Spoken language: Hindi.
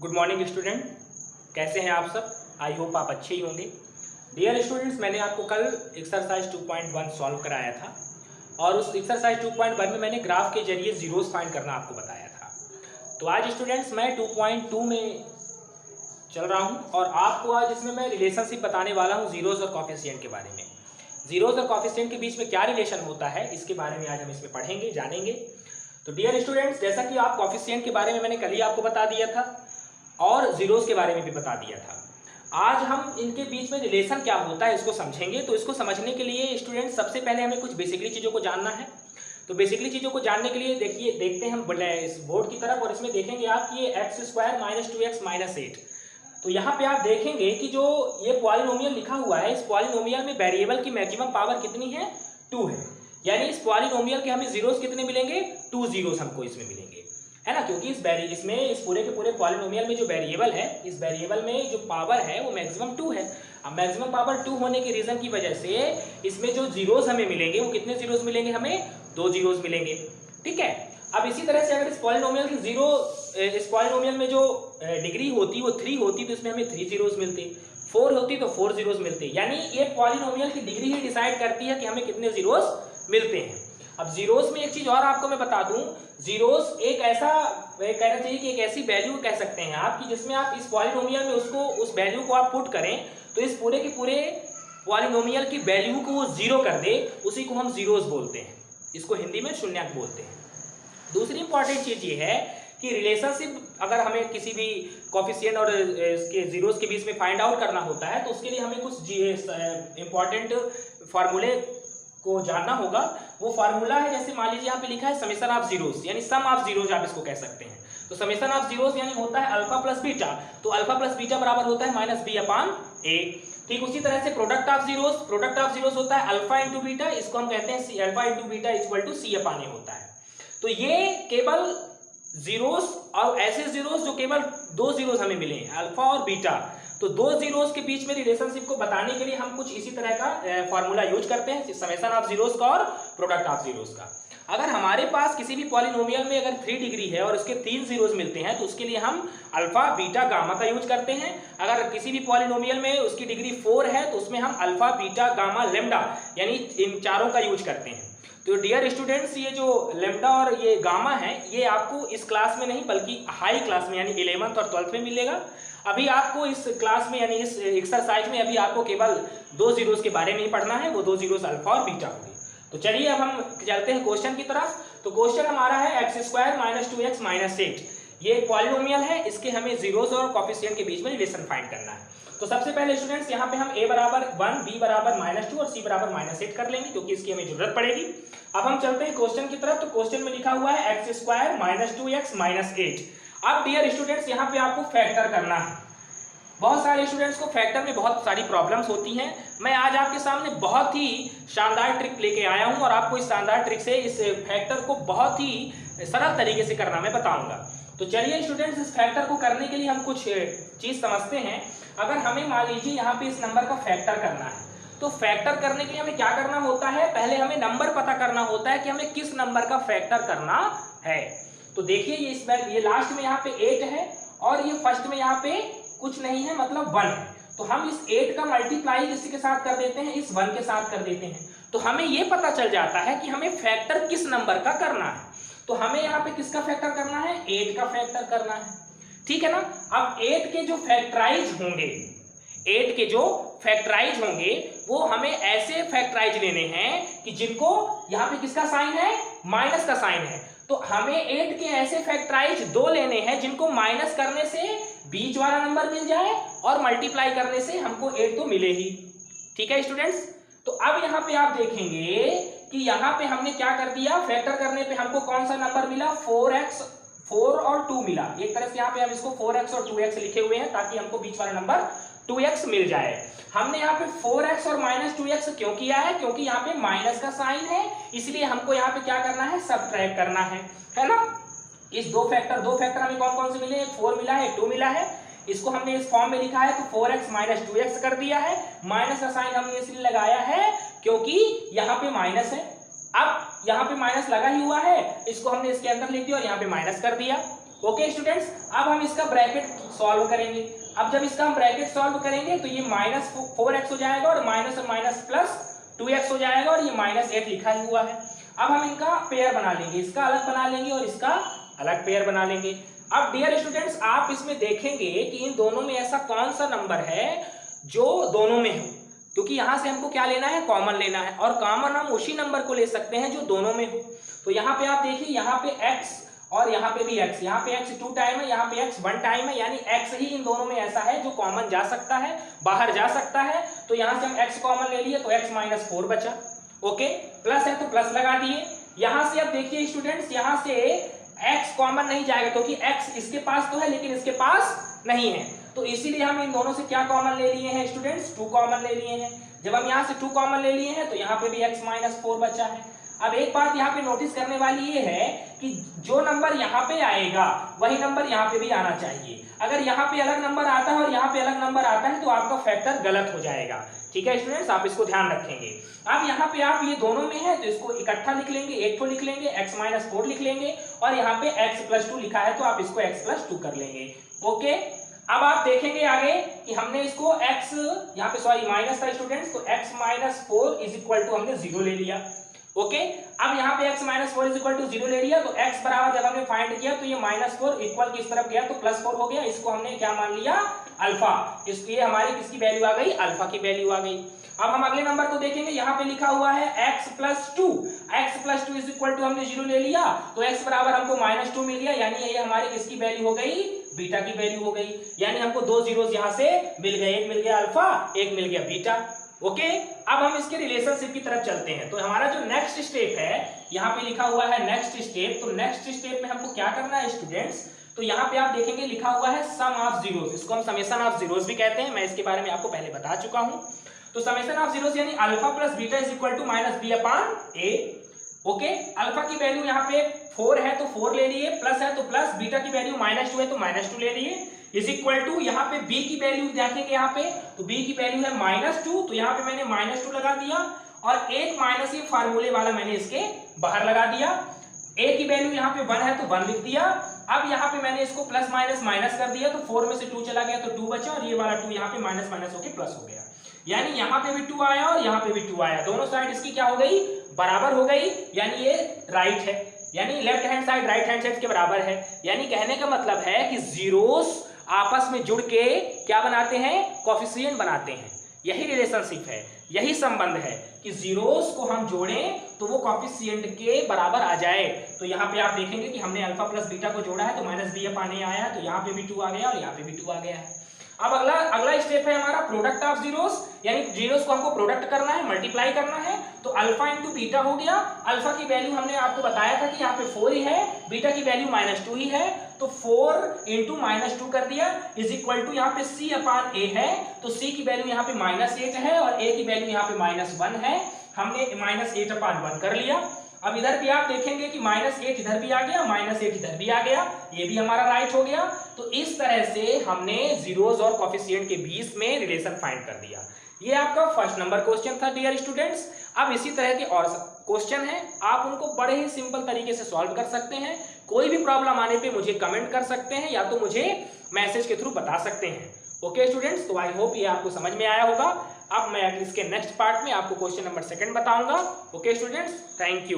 गुड मॉर्निंग स्टूडेंट, कैसे हैं आप सब। आई होप आप अच्छे ही होंगे। डियर स्टूडेंट्स, मैंने आपको कल एक्सरसाइज 2.1 सॉल्व कराया था और उस एक्सरसाइज 2.1 में मैंने ग्राफ के जरिए जीरोस फाइंड करना आपको बताया था। तो आज स्टूडेंट्स मैं 2.2 में चल रहा हूं और आपको आज इसमें मैं रिलेशनशिप बताने वाला हूं जीरोस और कोफिशिएंट के बारे में। जीरोस और कोफिशिएंट के बीच में क्या रिलेशन होता है इसके बारे में आज हम इसमें पढ़ेंगे, जानेंगे। तो डियर स्टूडेंट्स, जैसा कि आप कोफिशिएंट के बारे में मैंने कल ही आपको बता दिया था और जीरोस के बारे में भी बता दिया था। आज हम इनके बीच में रिलेशन क्या होता है इसको समझेंगे। तो इसको समझने के लिए स्टूडेंट सबसे पहले हमें कुछ बेसिकली चीज़ों को जानना है। तो बेसिकली चीज़ों को जानने के लिए देखते हैं हम इस बोर्ड की तरफ और इसमें देखेंगे आप कि ये x² - 2x - 8। तो यहाँ पे आप देखेंगे कि जो ये पॉलिनोमियल लिखा हुआ है, इस पॉलिनोमियल में वेरिएबल की मैक्सिमम पावर कितनी है, 2 है। यानी इस पॉलिनोमियल के हमें जीरोस कितने मिलेंगे, 2 जीरोस हमको इसमें मिलेंगे, है ना। क्योंकि इस पूरे के पूरे पॉलिनोमियल में जो वेरिएबल है, इस वेरिएबल में जो पावर है वो मैक्सिमम 2 है। अब मैक्सिमम पावर 2 होने के रीजन की वजह से इसमें जो जीरोस हमें मिलेंगे वो कितने जीरोस मिलेंगे, हमें 2 जीरोस मिलेंगे। ठीक है। अब इसी तरह से अगर इस पॉलिनोमियल में जो डिग्री होती वो 3 होती तो इसमें हमें 3 जीरोस मिलते, 4 होती तो 4 जीरोस मिलते। यानी ये पॉलिनोमियल की डिग्री ही डिसाइड करती है कि हमें कितने जीरोस मिलते हैं। अब जीरोस में एक चीज और आपको मैं बता दूं, जीरोस एक ऐसा कहना चाहिए कि एक ऐसी वैल्यू कह सकते हैं आप कि जिसमें आप इस पॉलिनोमियल में उस वैल्यू को आप पुट करें तो इस पूरे के पूरे पॉलिनोमियल की वैल्यू को वो जीरो कर दे, उसी को हम जीरोस बोलते हैं। इसको हिंदी में शून्यक बोलते हैं। दूसरी इंपॉर्टेंट चीज ये है कि रिलेशनशिप अगर हमें किसी भी कोफिशिएंट और इसके जीरोस के बीच में फाइंड आउट करना होता है तो उसके लिए हमें कुछ इंपॉर्टेंट फार्मूले को जानना होगा। वो फार्मूला है, जैसे मान लीजिए यहाँ पे लिखा है समेशन ऑफ जीरोस, यानी सम ऑफ जीरोस आप इसको कह सकते हैं। तो समेशन ऑफ जीरोस यानी होता है अल्फा प्लस बीटा, तो अल्फा प्लस बीटा बराबर होता है -b/a। ठीक उसी तरह से प्रोडक्ट ऑफ जीरोस होता है अल्फा इंटू बीटा, इसको हम कहते हैं alpha into beta equal to c/a होता है। तो ये केवल जीरोस और ऐसे जीरोस जो केवल 2 जीरोस हमें मिले अल्फा और बीटा, तो 2 जीरोस के बीच में रिलेशनशिप को बताने के लिए हम कुछ इसी तरह का फॉर्मूला यूज करते हैं, समेशन ऑफ जीरोस का और प्रोडक्ट ऑफ जीरोस का। अगर हमारे पास किसी भी पॉलिनोमियल में अगर 3 डिग्री है और उसके 3 जीरोस मिलते हैं तो उसके लिए हम अल्फा बीटा गामा का यूज करते हैं। अगर किसी भी पॉलिनोमियल में उसकी डिग्री 4 है तो उसमें हम अल्फा बीटा गामा लेम्डा यानी इन चारों का यूज करते हैं। तो डियर स्टूडेंट्स, ये जो लेम्डा और ये गामा है ये आपको इस क्लास में नहीं बल्कि हाई क्लास में यानी 11th और 12th में मिलेगा। अभी आपको इस क्लास में यानी इस एक्सरसाइज में अभी आपको केवल 2 जीरोस के बारे में ही पढ़ना है, वो 2 जीरोस अल्फा और बीटा होंगे। तो चलिए अब हम चलते हैं क्वेश्चन की तरफ। तो क्वेश्चन हमारा है x² - 2x - 8। ये एक पॉलिनोमियल है, इसके हमें जीरोस और कोफिशिएंट के बीच में रिलेशन फाइंड करना है। तो सबसे पहले स्टूडेंट्स यहाँ पे हम a बराबर 1, b बराबर -2 और c बराबर -8 कर लेंगे क्योंकि इसकी हमें जरूरत पड़ेगी। अब हम चलते हैं क्वेश्चन की तरफ। तो क्वेश्चन में लिखा हुआ है x² - 2x - 8। अब डियर स्टूडेंट्स यहाँ पे आपको फैक्टर करना है। बहुत सारे स्टूडेंट्स को फैक्टर में बहुत सारी प्रॉब्लम्स होती हैं। मैं आज आपके सामने बहुत ही शानदार ट्रिक लेके आया हूं और आपको इस शानदार ट्रिक से इस फैक्टर को बहुत ही सरल तरीके से करना मैं बताऊंगा। तो चलिए स्टूडेंट्स, इस फैक्टर को करने के लिए हम कुछ चीज समझते हैं। अगर हमें मान लीजिए यहाँ पे इस नंबर का फैक्टर करना है तो फैक्टर करने के लिए हमें क्या करना होता है, पहले हमें नंबर पता करना होता है कि हमें किस नंबर का फैक्टर करना है। तो देखिए ये लास्ट में यहाँ पे 8 है और ये फर्स्ट में यहाँ पे कुछ नहीं है, मतलब 1 है। तो हम इस 8 का मल्टीप्लाई किसके साथ कर देते हैं, इस 1 के साथ कर देते हैं। तो हमें ये पता चल जाता है कि हमें फैक्टर किस नंबर का करना है। तो हमें यहाँ पे किसका फैक्टर करना है, 8 का फैक्टर करना है। ठीक है ना। अब 8 के जो फैक्टराइज होंगे वो हमें ऐसे फैक्टराइज लेने हैं कि जिनको यहाँ पे किसका साइन है, माइनस का साइन है। तो हमें 8 के ऐसे फैक्टराइज 2 लेने हैं जिनको माइनस करने से बीच वाला नंबर मिल जाए और मल्टीप्लाई करने से हमको 8 तो मिले ही। ठीक है स्टूडेंट्स। तो अब यहाँ पे आप देखेंगे कि यहाँ पे हमने क्या कर दिया, फैक्टर करने पे हमको कौन सा नंबर मिला, 4 और 2 मिला। एक तरह से यहाँ पे हम इसको 4x और 2x लिखे हुए हैं ताकि हमको बीच वाला नंबर 2x मिल जाए। हमने यहाँ पे 4x और -2x क्यों किया है, क्योंकि यहाँ पे माइनस का साइन है, इसलिए हमको यहाँ पे क्या करना है, सबट्रैक्ट करना है ना। इस दो फैक्टर हमें कौन कौन से मिले, 4 मिला है, 2 मिला है। इसको हमने इस फॉर्म में लिखा है तो 4x - 2x कर दिया है। माइनस का साइन हमने इसलिए लगाया है क्योंकि यहाँ पे माइनस है। अब यहाँ पे माइनस लगा ही हुआ है, इसको हमने इसके अंदर लिख दिया और यहाँ पे माइनस कर दिया। ओके स्टूडेंट्स, अब हम इसका ब्रैकेट सॉल्व करेंगे। अब जब इसका हम ब्रैकेट सॉल्व करेंगे तो ये -4x हो जाएगा और माइनस और माइनस प्लस 2x हो जाएगा और ये -8 लिखा ही हुआ है। अब हम इनका पेयर बना लेंगे, इसका अलग बना लेंगे और इसका अलग पेयर बना लेंगे। अब डियर स्टूडेंट्स, आप इसमें देखेंगे कि इन दोनों में ऐसा कौन सा नंबर है जो दोनों में हो, क्योंकि यहां से हमको क्या लेना है, कॉमन लेना है, और कॉमन हम उसी नंबर को ले सकते हैं जो दोनों में हो। तो यहाँ पे आप देखिए, यहाँ पे x और यहाँ पे भी x, यहाँ पे x 2 टाइम है, यहाँ पे x 1 टाइम है, यानी x ही इन दोनों में ऐसा है जो कॉमन जा सकता है, बाहर जा सकता है। तो यहाँ से हम x कॉमन ले लिए तो x -4 बचा। ओके, प्लस है तो प्लस लगा दिए। यहाँ से अब देखिए स्टूडेंट्स, यहाँ से x कॉमन नहीं जाएगा क्योंकि x इसके पास तो है लेकिन इसके पास नहीं है, तो इसीलिए हम इन दोनों से क्या कॉमन ले लिए हैं स्टूडेंट्स, 2 कॉमन ले लिए हैं। जब हम यहाँ से 2 कॉमन ले लिए हैं तो यहाँ पे भी x -4 बचा है। अब एक बात यहाँ पे नोटिस करने वाली ये है कि जो नंबर यहाँ पे आएगा वही नंबर यहाँ पे भी आना चाहिए। अगर यहाँ पे अलग नंबर आता है और यहाँ पे अलग नंबर आता है तो आपका फैक्टर गलत हो जाएगा। ठीक है स्टूडेंट्स, आप इसको ध्यान रखेंगे। अब यहाँ पे आप ये दोनों में है तो इसको इकट्ठा लिख लेंगे, एक को लिख लेंगे, x -4 लिख लेंगे, और यहाँ पे x + 2 लिखा है तो आप इसको x + 2 कर लेंगे। ओके, अब आप देखेंगे आगे कि हमने इसको x, यहाँ पे सॉरी माइनस था स्टूडेंट्स, तो x -4 = हमने 0 ले लिया। ओके, अब यहाँ पे x -4 = 0 ले लिया, तो x बराबर जब हमने फाइंड किया तो ये -4 इक्वल किस तरफ गया तो +4 हो गया। इसको हमने क्या मान लिया, अल्फा। इसलिए हमारी किसकी वैल्यू आ गई, अल्फा की वैल्यू आ गई। अब हम अगले नंबर को देखेंगे, यहाँ पे लिखा हुआ है x + 2, x + 2 = हमने 0 ले लिया, तो x बराबर हमको -2 मिल गया, यानी ये हमारी किसकी वैल्यू हो गई, बीटा की वैल्यू हो गई। यानी हमको 2 जीरोस यहाँ से मिल गए, एक मिल गया अल्फा, एक मिल गया बीटा। ओके, अब हम इसके रिलेशनशिप की तरफ चलते हैं। तो हमारा जो नेक्स्ट स्टेप है, यहाँ पे लिखा हुआ है नेक्स्ट स्टेप, तो नेक्स्ट स्टेप में हमको क्या करना है स्टूडेंट्स, तो यहाँ पे आप देखेंगे लिखा हुआ है सम ऑफ जीरोस, इसको हम समेशन ऑफ जीरोस भी कहते हैं, मैं इसके बारे में आपको पहले बता चुका हूं। तो समेशन ऑफ जीरोस यानी alpha plus beta = -b/a। Okay, alpha की वैल्यू यहाँ पे 4 है तो 4 ले लिए, प्लस है तो प्लस, बीटा की वैल्यू -2 है तो -2 ले लिए, = यहाँ पे b की वैल्यू देखेंगे, यहाँ पे तो b की वैल्यू है -2, तो यहाँ पे मैंने -2 लगा दिया, और एक माइनस ये फार्मूले वाला मैंने इसके बाहर लगा दिया। a की वैल्यू यहाँ पे 1 है तो 1 लिख दिया। अब यहाँ पे मैंने इसको प्लस माइनस कर दिया, तो 4 में से 2 चला गया तो 2 बचा, और ये वाला 2 यहाँ पे माइनस होके प्लस हो गया, यानी यहाँ पे भी 2 आया और यहाँ पे भी 2 आया, दोनों साइड इसकी क्या हो गई, बराबर हो गई, यानी ये राइट है, यानी left hand side right hand side के बराबर है। यानी कहने का मतलब है कि जीरोस आपस में जुड़ के क्या बनाते हैं, कोफिशिएंट बनाते हैं। यही रिलेशनशिप है, यही संबंध है कि जीरोस को हम जोड़ें तो वो कोफिशिएंट के बराबर आ जाए। तो यहाँ पे आप देखेंगे कि हमने अल्फा प्लस बीटा को जोड़ा है तो -b/a आया, तो यहाँ पे भी 2 आ गया और यहाँ पे भी 2 आ गया है। अब अगला स्टेप है हमारा प्रोडक्ट ऑफ जीरोस, यानी जीरोस को हमको प्रोडक्ट करना है, मल्टीप्लाई करना है। तो अल्फा इंटू बीटा हो गया, अल्फा की वैल्यू हमने आपको बताया था कि यहाँ पे 4 ही है, बीटा की वैल्यू -2 ही है, तो 4 इंटू -2 कर दिया, = यहाँ पे c/a है, तो c की वैल्यू यहाँ पे -8 है और a की वैल्यू यहाँ पे -1 है, हमने -8/1 कर लिया। अब इधर भी आप देखेंगे कि -8 इधर भी आ गया, -8 इधर भी आ गया, ये भी हमारा राइट हो गया। तो इस तरह से हमने जीरोस और कोफिशिएंट के बीच में रिलेशन फाइंड कर दिया। ये आपका फर्स्ट नंबर क्वेश्चन था डियर स्टूडेंट्स। अब इसी तरह के और क्वेश्चन हैं, आप उनको बड़े ही सिंपल तरीके से सॉल्व कर सकते हैं। कोई भी प्रॉब्लम आने पे मुझे कमेंट कर सकते हैं या तो मुझे मैसेज के थ्रू बता सकते हैं। ओके स्टूडेंट्स, तो आई होप ये आपको समझ में आया होगा। अब मैं इसके नेक्स्ट पार्ट में आपको क्वेश्चन नंबर 2 बताऊंगा। Okay students, thank you.